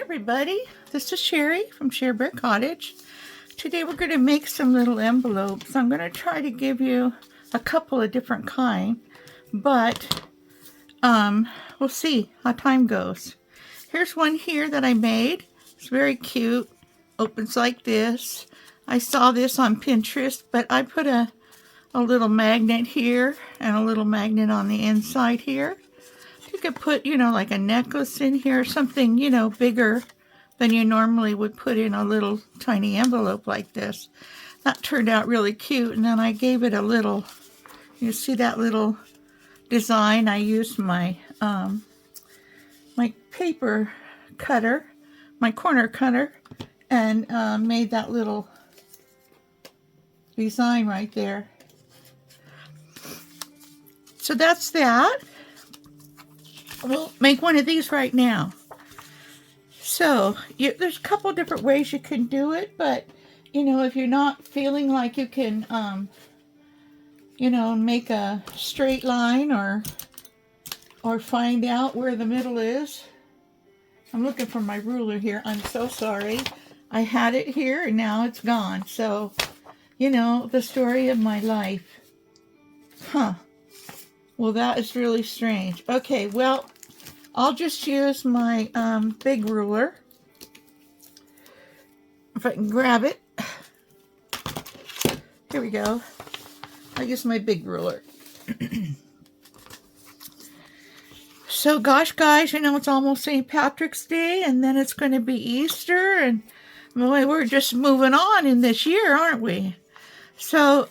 everybody, this is Sherry from Brick Cottage. Today we're going to make some little envelopes. I'm going to try to give you a couple of different kinds, but we'll see how time goes. Here's one here that I made. It's very cute. Opens like this. I saw this on Pinterest, but I put a little magnet here and a little magnet on the inside here. You could put, like a necklace in here, something, bigger than you normally would put in a little tiny envelope like this. That turned out really cute, and then I gave it a little, you see that little design? I used my my paper cutter, my corner cutter, and made that little design right there. So that's that. We'll make one of these right now. So there's a couple different ways you can do it, but if you're not feeling like you can make a straight line or find out where the middle is. I'm looking for my ruler here. I'm so sorry. I had it here and now it's gone. So the story of my life. Well, that is really strange. Okay, well, I'll just use my big ruler. If I can grab it. Here we go. I'll use my big ruler. So, gosh, guys, it's almost St. Patrick's Day, and then it's going to be Easter, and boy, we're just moving on in this year, aren't we? So,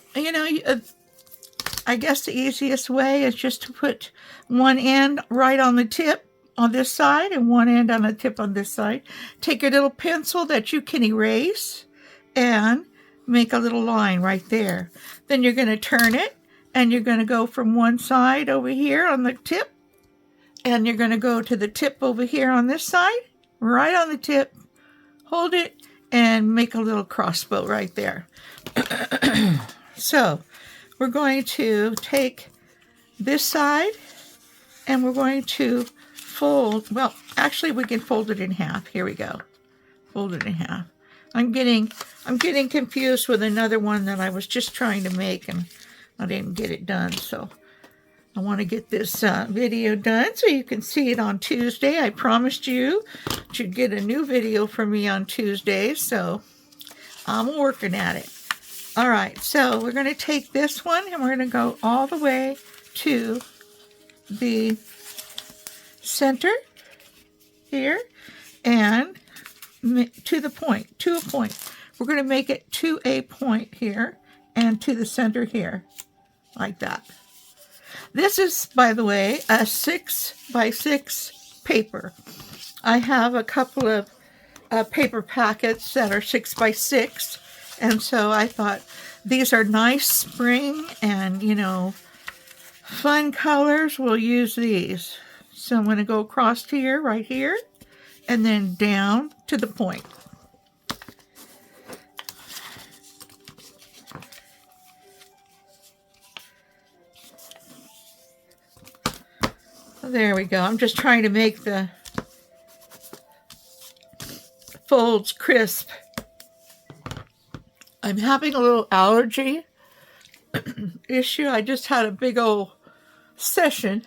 I guess the easiest way is just to put one end right on the tip on this side and one end on the tip on this side. Take a little pencil that you can erase and make a little line right there. Then you're going to turn it and you're going to go from one side over here on the tip and you're going to go to the tip over here on this side, right on the tip, hold it and make a little crossbow right there. So we're going to take this side and we're going to fold. Well, actually we can fold it in half. Here we go. Fold it in half. I'm getting confused with another one that I was just trying to make and I didn't get it done. So I want to get this video done so you can see it on Tuesday. I promised you to get a new video from me on Tuesday. So I'm working at it. All right, so we're going to take this one and we're going to go all the way to the center here and to a point. We're going to make it to a point here and to the center here, like that. This is, by the way, a 6x6 paper. I have a couple of paper packets that are 6x6. And so I thought these are nice spring and, fun colors. We'll use these. So I'm going to go across here, right here, and then down to the point. There we go. I'm just trying to make the folds crisp. I'm having a little allergy issue. I just had a big old session.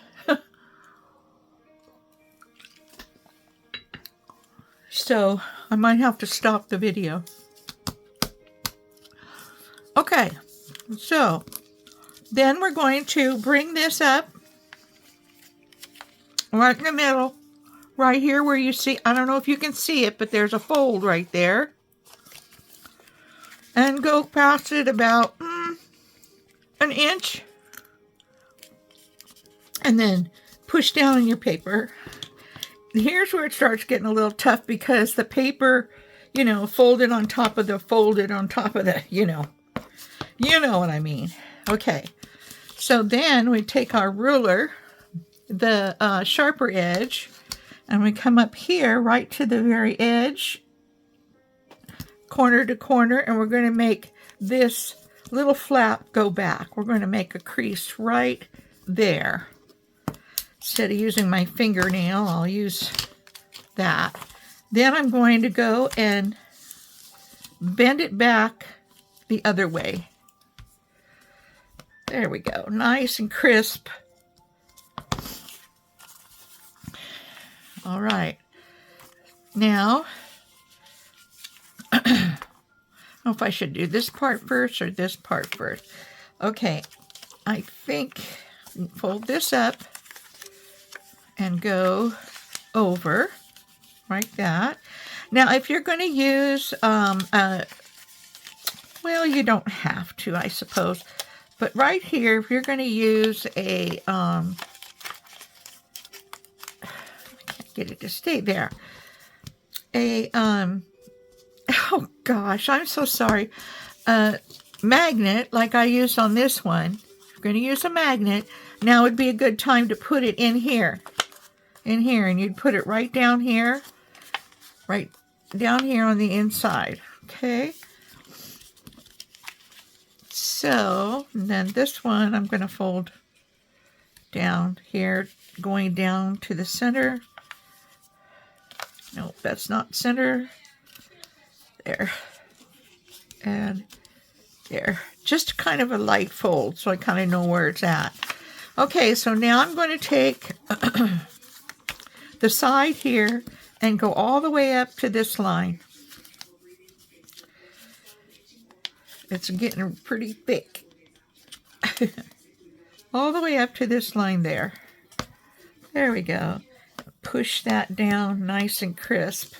So I might have to stop the video. Okay, so then we're going to bring this up right in the middle, right here where you see, I don't know if you can see it, but there's a fold right there. And go past it about an inch. And then push down on your paper. And here's where it starts getting a little tough because the paper, folded on top of the, you know what I mean. Okay. So then we take our ruler, the sharper edge, and we come up here right to the very edge, corner to corner, and we're going to make this little flap go back. We're going to make a crease right there. Instead of using my fingernail, I'll use that. Then I'm going to go and bend it back the other way. There we go, nice and crisp. All right, now, I don't know if I should do this part first or this part first. Okay, I think fold this up and go over like that. Now, if you're going to use, well, you don't have to, I suppose. But right here, if you're going to use a, I can't get it to stay there. Oh gosh, I'm so sorry. Magnet, like I used on this one. If you're going to use a magnet, now would be a good time to put it in here. And you'd put it right down here on the inside. Okay. So, and then this one I'm going to fold down here, going down to the center. No, that's not center. There. And there. Just kind of a light fold, so I kind of know where it's at. Okay, so now I'm going to take the side here and go all the way up to this line. It's getting pretty thick. All the way up to this line there. There we go. Push that down nice and crisp.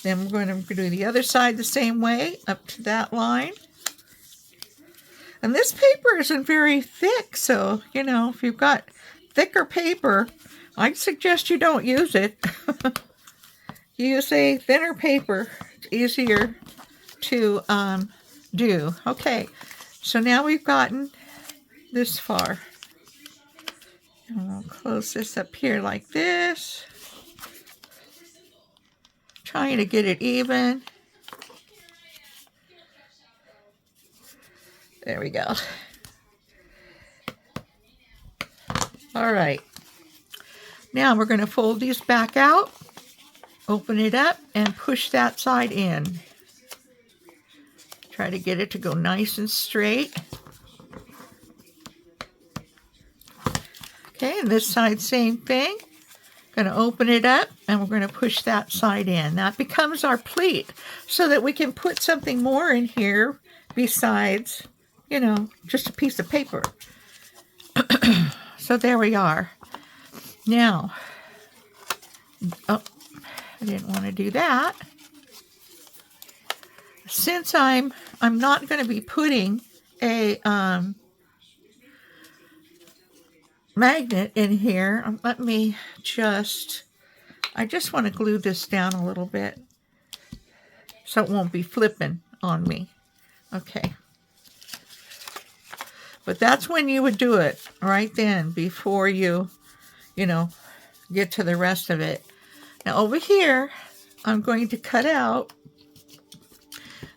Then we're going to do the other side the same way, up to that line. And this paper isn't very thick, so, you know, if you've got thicker paper, I'd suggest you don't use it. Use a thinner paper. It's easier to do. Okay, so now we've gotten this far. And we'll close this up here like this. Trying to get it even. There we go. All right. Now we're going to fold these back out, open it up, and push that side in. Try to get it to go nice and straight. Okay, and this side, same thing. Going to open it up, and we're going to push that side in. That becomes our pleat, so that we can put something more in here besides, you know, just a piece of paper. So there we are. Now, oh, I didn't want to do that. Since I'm not going to be putting a magnet in here, let me just, I just want to glue this down a little bit so it won't be flipping on me. Okay. But that's when you would do it, right then, before you know, get to the rest of it. Now over here, I'm going to cut out.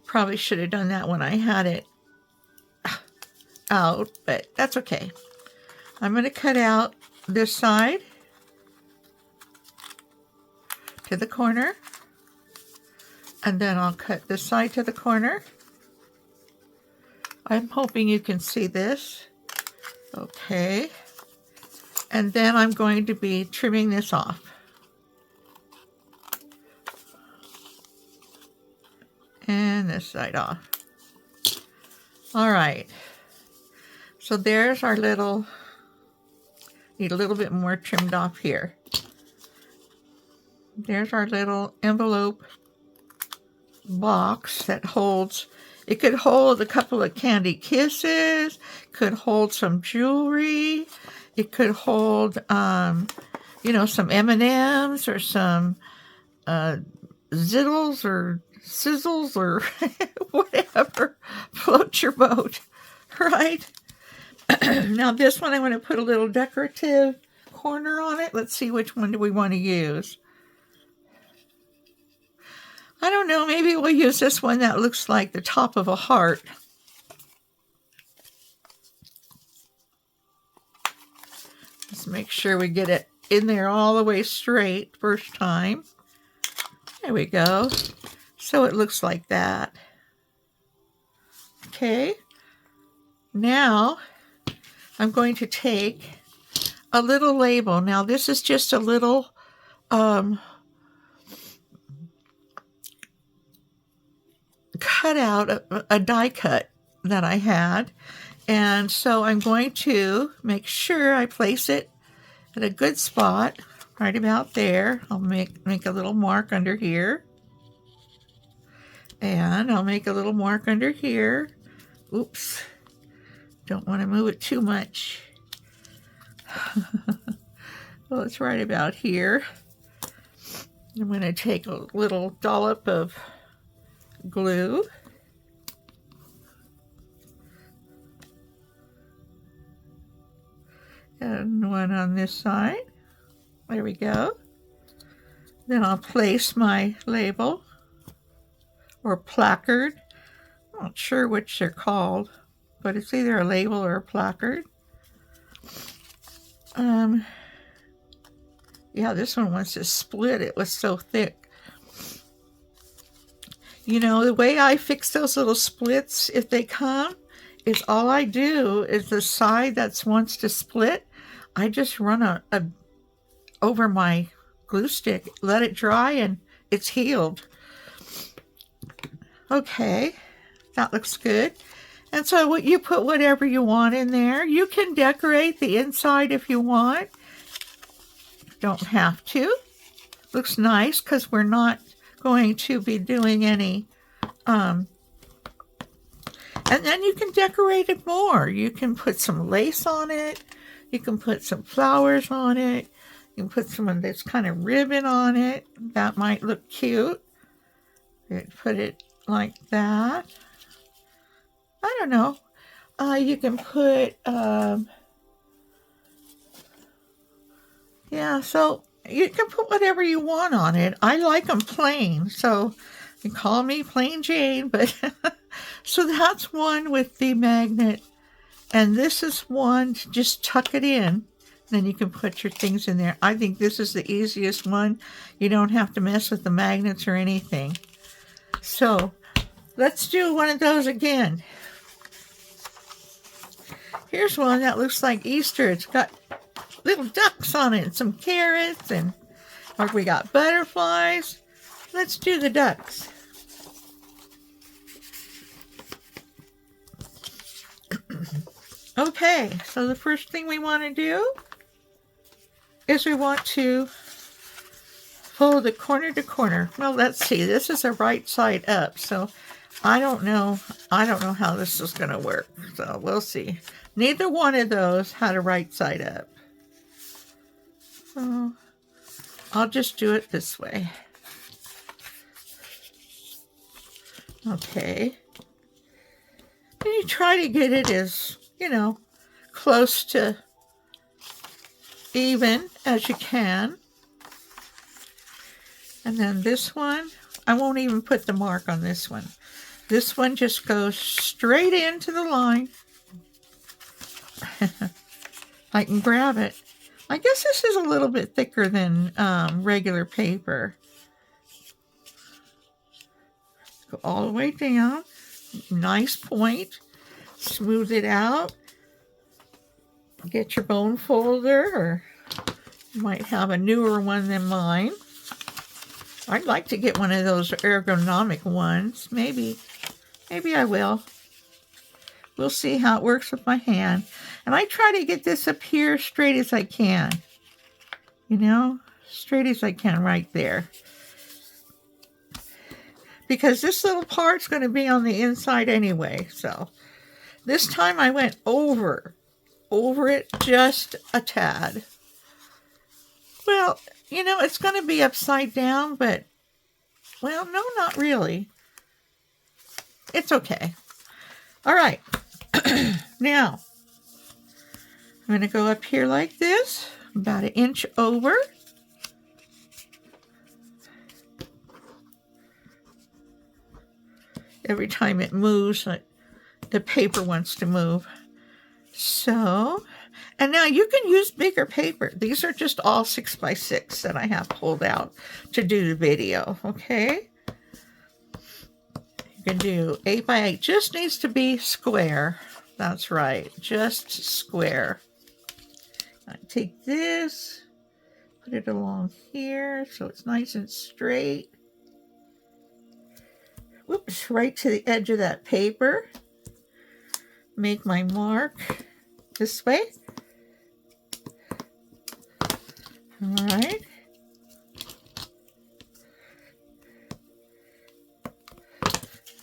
Probably should have done that when I had it out, but that's okay. I'm going to cut out this side to the corner, and then I'll cut this side to the corner. I'm hoping you can see this. Okay. And then I'm going to be trimming this off. And this side off. All right. So there's our little, need a little bit more trimmed off here. There's our little envelope box that holds, it could hold a couple of candy kisses, could hold some jewelry, it could hold, you know, some M&Ms or some zizzles or sizzles or whatever floats your boat, right? Now this one, I'm going to put a little decorative corner on it. Let's see, which one do we want to use? I don't know, maybe we'll use this one that looks like the top of a heart. Let's make sure we get it in there all the way straight first time. There we go. So it looks like that. Okay. Now I'm going to take a little label. Now this is just a little cut out, a die cut that I had. And so I'm going to make sure I place it at a good spot, right about there. I'll make a little mark under here. And I'll make a little mark under here. Oops. Don't want to move it too much. Well, it's right about here. I'm going to take a little dollop of glue. And one on this side. There we go. Then I'll place my label or placard. I'm not sure which they're called, but it's either a label or a placard. Yeah, this one wants to split. It was so thick. You know, the way I fix those little splits, if they come, is all I do is the side that wants to split, I just run over my glue stick, let it dry, and it's healed. Okay, that looks good. And so you put whatever you want in there. You can decorate the inside if you want. Don't have to. Looks nice because we're not going to be doing any. And then you can decorate it more. You can put some lace on it. You can put some flowers on it. You can put some of this kind of ribbon on it. That might look cute. Put it like that. I don't know. You can put, yeah, so you can put whatever you want on it. I like them plain, so you can call me Plain Jane, but so that's one with the magnet. And this is one to just tuck it in. Then you can put your things in there. I think this is the easiest one. You don't have to mess with the magnets or anything. So let's do one of those again. Here's one that looks like Easter. It's got little ducks on it and some carrots, and we got butterflies. Let's do the ducks. Okay, so the first thing we want to do is we want to fold it corner to corner. Well, let's see. This is a right side up, so I don't know how this is going to work. So we'll see. Neither one of those had a right side up. So I'll just do it this way. Okay. And you try to get it as, close to even as you can. And then this one, I won't even put the mark on this one. This one just goes straight into the line. I can grab it. I guess this is a little bit thicker than regular paper. Go all the way down. Nice point. Smooth it out. Get your bone folder, or you might have a newer one than mine. I'd like to get one of those ergonomic ones. Maybe I will. We'll see how it works with my hand. And I try to get this up here straight as I can. Straight as I can right there. Because this little part's going to be on the inside anyway. So this time I went over it just a tad. Well, it's going to be upside down, but, well, no, not really. It's okay. All right. Now, I'm going to go up here like this, about 1 inch over. Every time it moves, the paper wants to move. So, And now you can use bigger paper. These are just all 6x6 that I have pulled out to do the video, okay? You can do 8x8. Just needs to be square. That's right, just square. I take this, put it along here so it's nice and straight. Whoops, right to the edge of that paper. Make my mark this way. All right.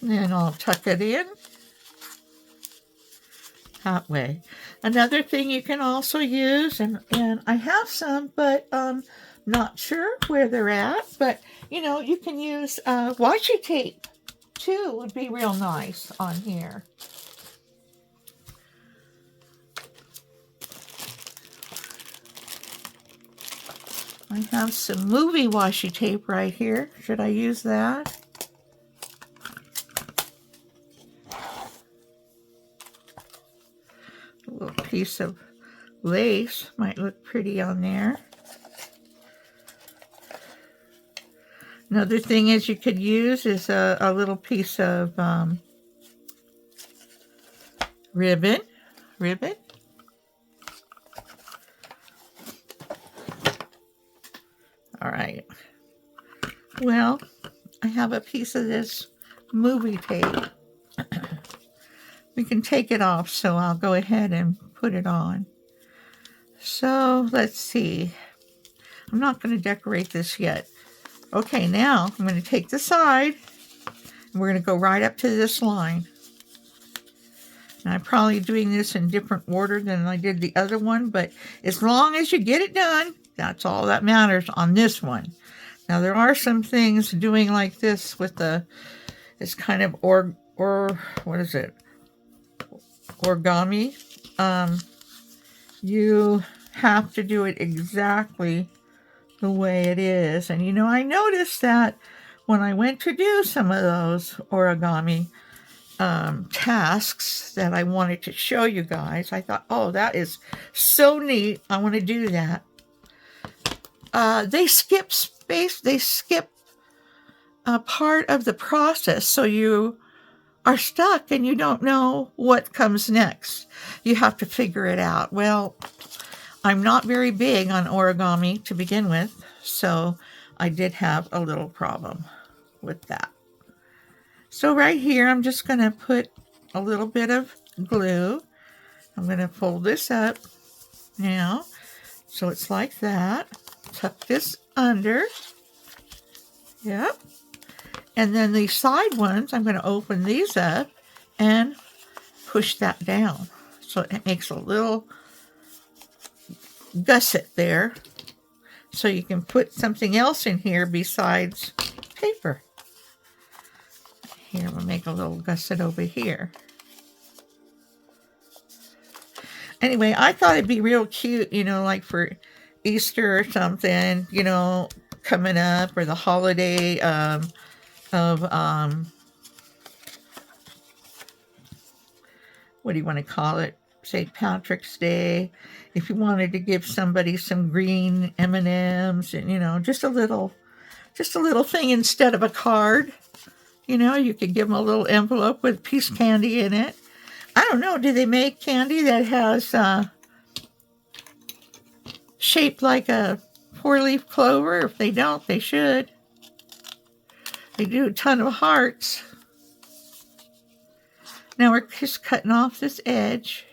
Then I'll tuck it in that way. Another thing you can also use, and I have some, but not sure where they're at, but you know, you can use washi tape too, would be real nice on here. I have some movie washi tape right here. Should I use that? A little piece of lace might look pretty on there. Another thing is you could use is a little piece of ribbon. All right. Well, I have a piece of this movie tape. We can take it off, so I'll go ahead and put it on. So let's see. I'm not going to decorate this yet. Okay, now I'm going to take the side, and we're going to go right up to this line. And I'm probably doing this in different order than I did the other one, but as long as you get it done, that's all that matters on this one. Now there are some things doing like this with it's kind of what is it? Origami. You have to do it exactly the way it is. And you know, I noticed that when I went to do some of those origami tasks that I wanted to show you guys, I thought, oh, that is so neat. I want to do that. They skip space. They skip a part of the process. So you are stuck and you don't know what comes next. You have to figure it out. Well, I'm not very big on origami to begin with, so I did have a little problem with that. So right here, I'm just going to put a little bit of glue. I'm going to fold this up now, so it's like that. Tuck this under. Yep. And then the side ones, I'm going to open these up and push that down. So it makes a little gusset there. So you can put something else in here besides paper. Here, we'll make a little gusset over here. Anyway, I thought it'd be real cute, you know, like for Easter or something, you know, coming up, or the holiday of what do you want to call it? St. Patrick's Day. If you wanted to give somebody some green M&Ms and, you know, just a little thing instead of a card. You know, you could give them a little envelope with a piece of candy in it. I don't know, do they make candy that has shaped like a 4-leaf clover? If they don't, they should. They do a ton of hearts. Now we're just cutting off this edge.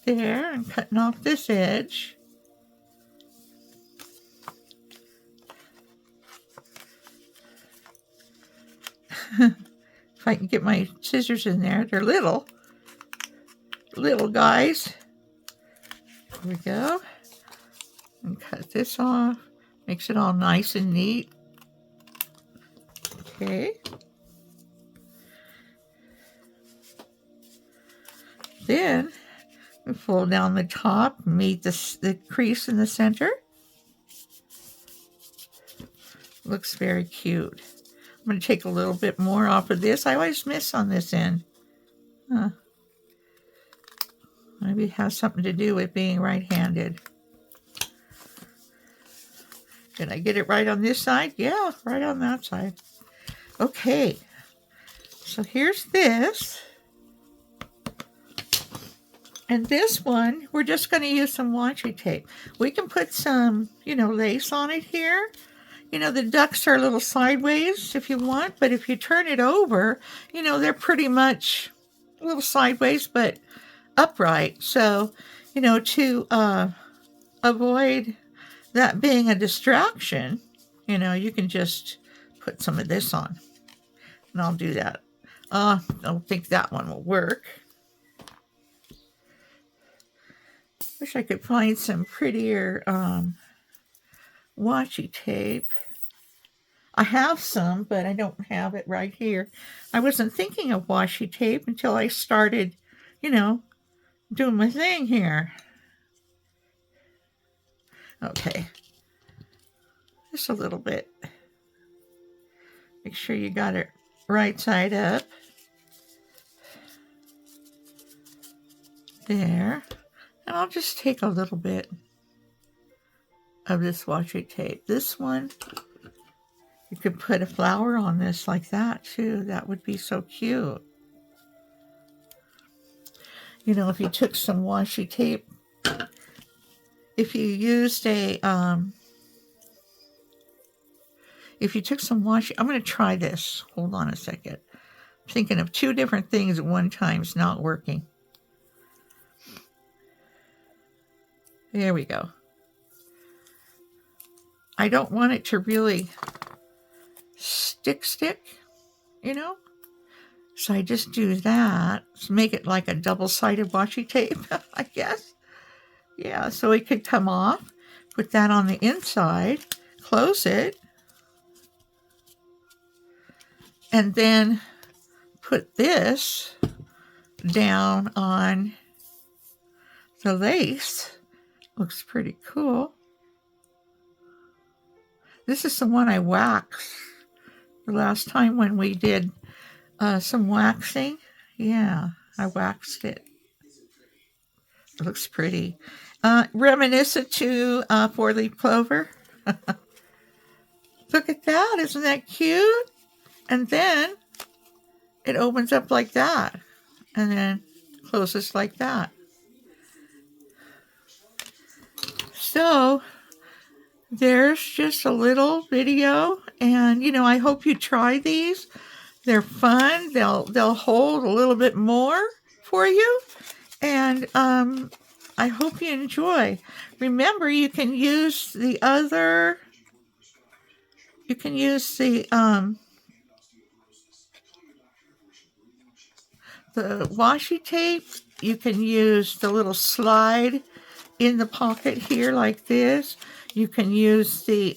There, and cutting off this edge. If I can get my scissors in there. They're little guys. There we go. And cut this off. Makes it all nice and neat. Okay. Then we fold down the top, meet the crease in the center. Looks very cute. I'm going to take a little bit more off of this. I always miss on this end. Maybe it has something to do with being right-handed. Did I get it right on this side? Yeah, right on that side. Okay, so here's this. And this one, we're just going to use some washi tape. We can put some, lace on it here. The ducks are a little sideways if you want, but if you turn it over, they're pretty much a little sideways, but upright. So, to avoid that being a distraction, you can just put some of this on. And I'll do that. I don't think that one will work. Wish I could find some prettier washi tape. I have some, but I don't have it right here. I wasn't thinking of washi tape until I started, doing my thing here. Okay. Just a little bit. Make sure you got it right side up. There. And I'll just take a little bit of this washi tape. This one, you could put a flower on this like that too. That would be so cute. If you took some washi tape, if you used if you took some washi, I'm going to try this. Hold on a second. I'm thinking of two different things at one time. It's not working. There we go. I don't want it to really stick, So I just do that. So make it like a double-sided washi tape, I guess. Yeah, so it could come off. Put that on the inside. Close it. And then put this down on the lace. Looks pretty cool. This is the one I waxed the last time when we did some waxing. Yeah, I waxed it. It looks pretty. Reminiscent to four-leaf clover. Look at that. Isn't that cute? And then it opens up like that. And then closes like that. So there's just a little video, and I hope you try these. They're fun. They'll hold a little bit more for you, and I hope you enjoy. Remember, you can use the washi tape. You can use the little slide in the pocket here like this. You can use the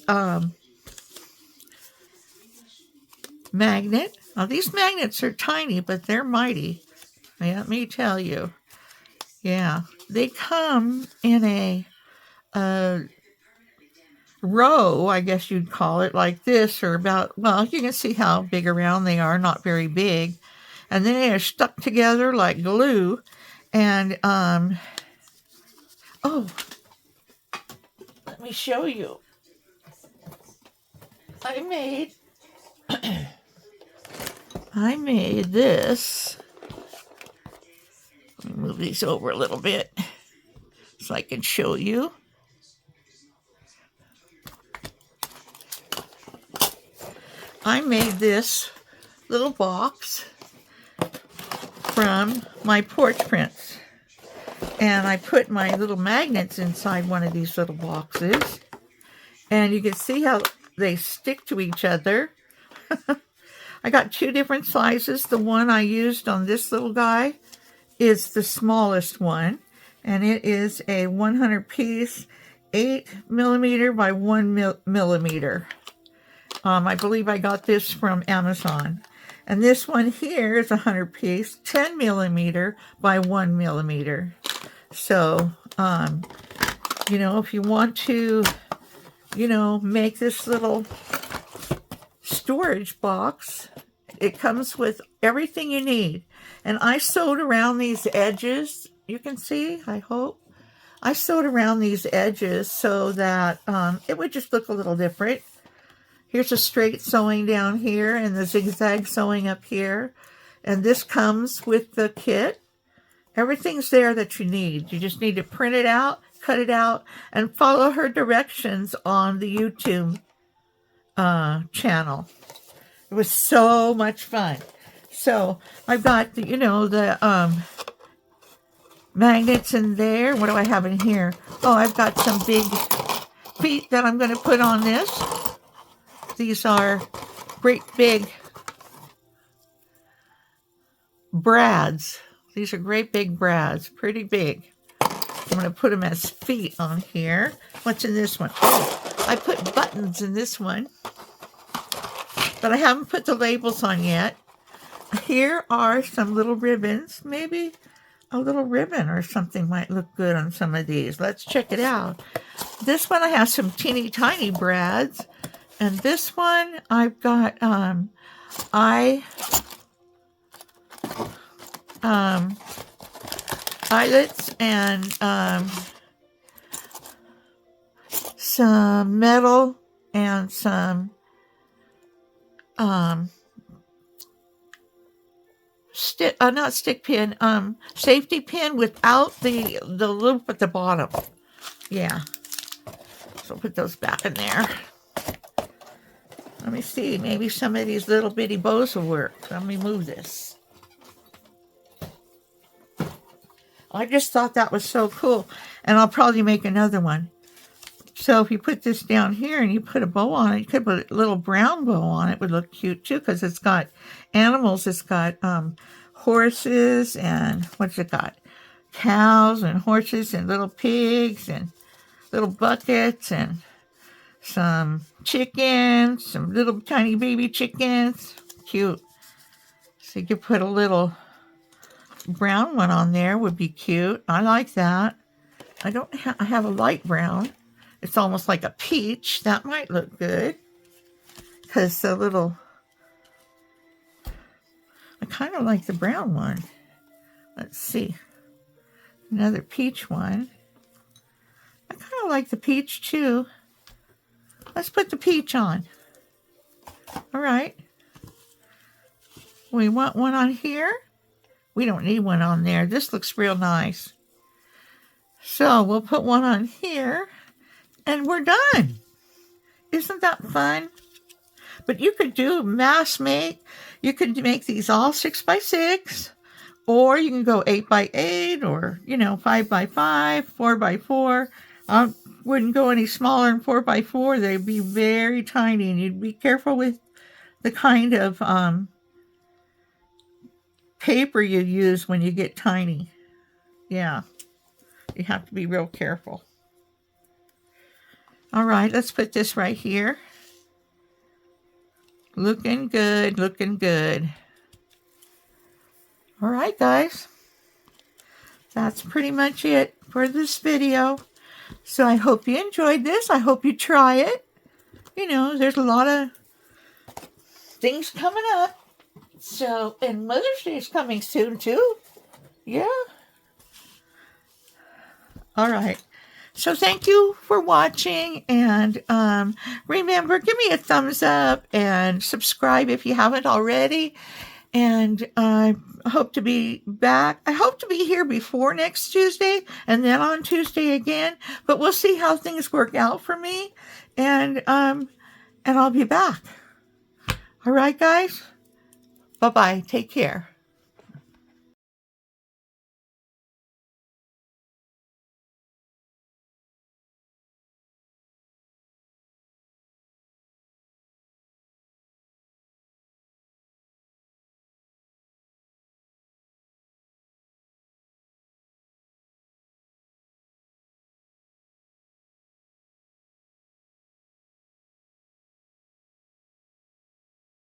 magnet. Now these magnets are tiny, but they're mighty. Let me tell you. Yeah, they come in a row, I guess you'd call it, like this, or about, well, you can see how big around they are, not very big. And then they are stuck together like glue. And oh, let me show you. I made this. Let me move these over a little bit so I can show you. I made this little box from my porch prints. And I put my little magnets inside one of these little boxes. And you can see how they stick to each other. I got two different sizes. The one I used on this little guy is the smallest one. And it is a 100-piece 8mm by 1mm. I believe I got this from Amazon. And this one here is a 100-piece 10mm by 1mm. So, if you want to, make this little storage box, it comes with everything you need. And I sewed around these edges You can see, I hope. I sewed around these edges so that it would just look a little different. Here's a straight sewing down here and the zigzag sewing up here. And this comes with the kit. Everything's there that you need. You just need to print it out, cut it out, and follow her directions on the YouTube channel. It was so much fun. So I've got the, the magnets in there. What do I have in here? Oh, I've got some big feet that I'm going to put on this. These are great big brads. These are great big brads, pretty big. I'm going to put them as feet on here. What's in this one? Oh, I put buttons in this one, but I haven't put the labels on yet. Here are some little ribbons. Maybe a little ribbon or something might look good on some of these. Let's check it out. This one I have some teeny tiny brads. And this one I've got eyelets and some metal and some not stick pin, safety pin without the loop at the bottom. Yeah. So put those back in there. Let me see, maybe some of these little bitty bows will work. Let me move this. I just thought that was so cool, and I'll probably make another one. So if you put this down here and you put a bow on it, you could put a little brown bow on it. It would look cute too, because it's got animals. It's got horses and what's it got? Cows and horses and little pigs and little buckets and some chickens, some little tiny baby chickens. Cute. So you could put a little brown one on there, would be cute. I like that. I have a light brown. It's almost like a peach. That might look good. Because the little, I kind of like the brown one. Let's see. Another peach one. I kind of like the peach too. Let's put the peach on. All right. We want one on here. We don't need one on there. This looks real nice. So we'll put one on here and we're done. Isn't that fun? But you could do mass make. You could make these all 6x6, or you can go 8x8, or 5x5, 4x4. I wouldn't go any smaller than 4x4. They'd be very tiny, and you'd be careful with the kind of paper you use when you get tiny. Yeah, you have to be real careful. All right, let's put this right here. Looking good, looking good. All right, guys. That's pretty much it for this video. So I hope you enjoyed this. I hope you try it. There's a lot of things coming up. So, and Mother's Day is coming soon, too. Yeah. All right. So thank you for watching, and remember, give me a thumbs up and subscribe if you haven't already. And I hope to be back. I hope to be here before next Tuesday and then on Tuesday again, but we'll see how things work out for me, and I'll be back. All right, guys. Bye-bye. Take care.